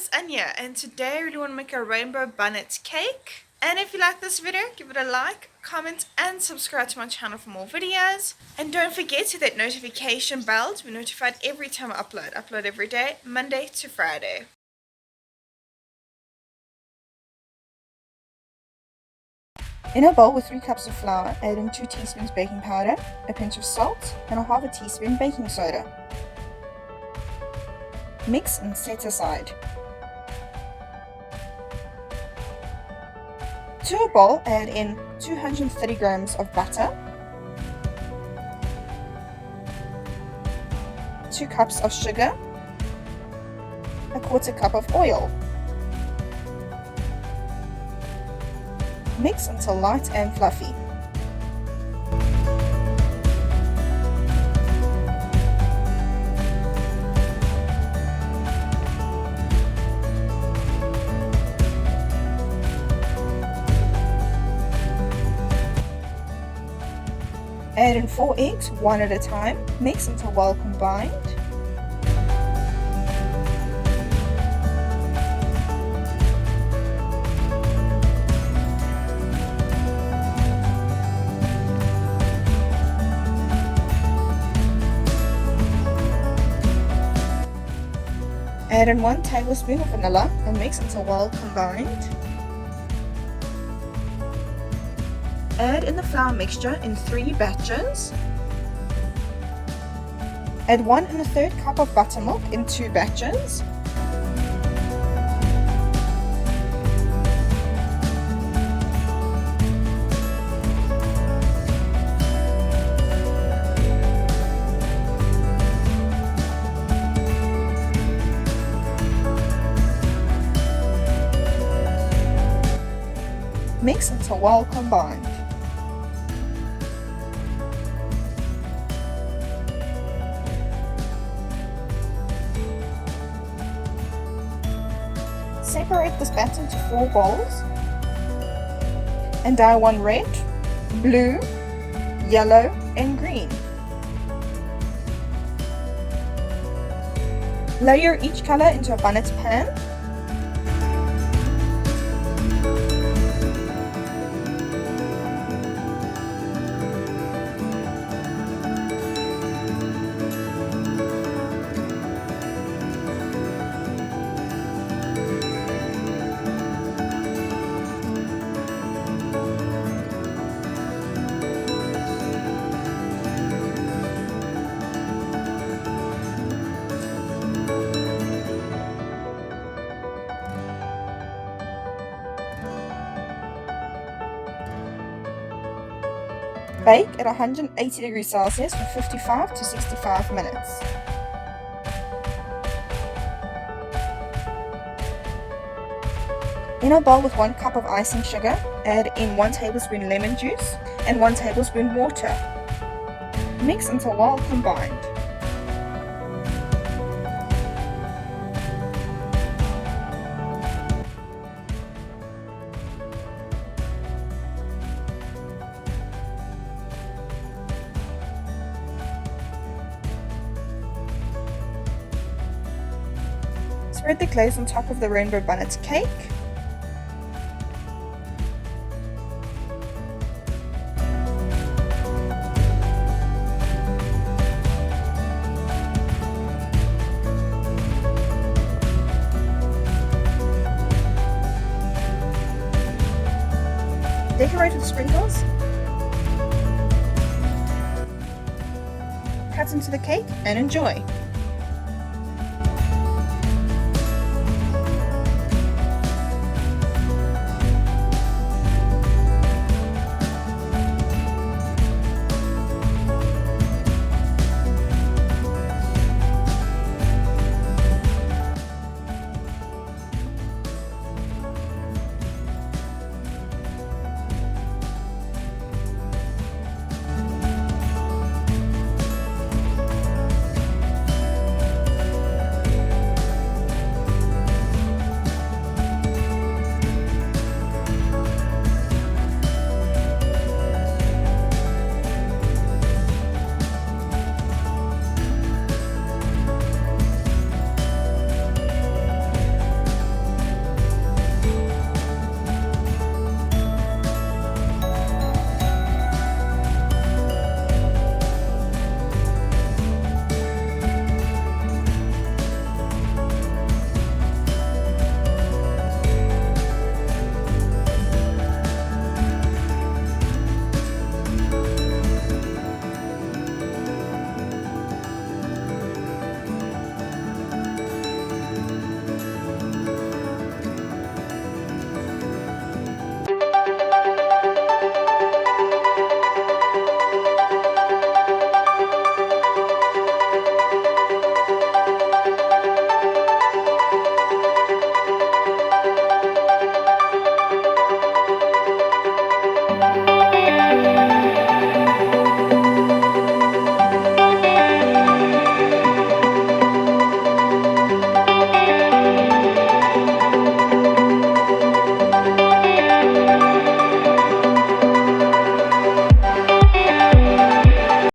is Anya, and today I really want to make a rainbow bundt cake. And if you like this video, give it a like, comment and subscribe to my channel for more videos. And don't forget to hit that notification bell to be notified every time I upload. Upload every day, Monday to Friday. In a bowl with 3 cups of flour, add in 2 teaspoons baking powder, a pinch of salt, and a half a teaspoon baking soda. Mix and set aside. To a bowl, add in 230 grams of butter, 2 cups of sugar, a quarter cup of oil. Mix until light and fluffy. Add in 4 eggs, one at a time. Mix until well combined. Add in 1 tablespoon of vanilla and mix until well combined. Add in the flour mixture in 3 batches. Add 1 1/3 cup of buttermilk in 2 batches. Mix until well combined. Separate this batter into 4 bowls and dye one red, blue, yellow and green. Layer each color into a bundt pan. Bake at 180 degrees Celsius for 55 to 65 minutes. In a bowl with 1 cup of icing sugar, add in 1 tablespoon lemon juice and 1 tablespoon water. Mix until well combined. Spread the glaze on top of the rainbow bundt cake. Decorate with sprinkles. Cut into the cake and enjoy.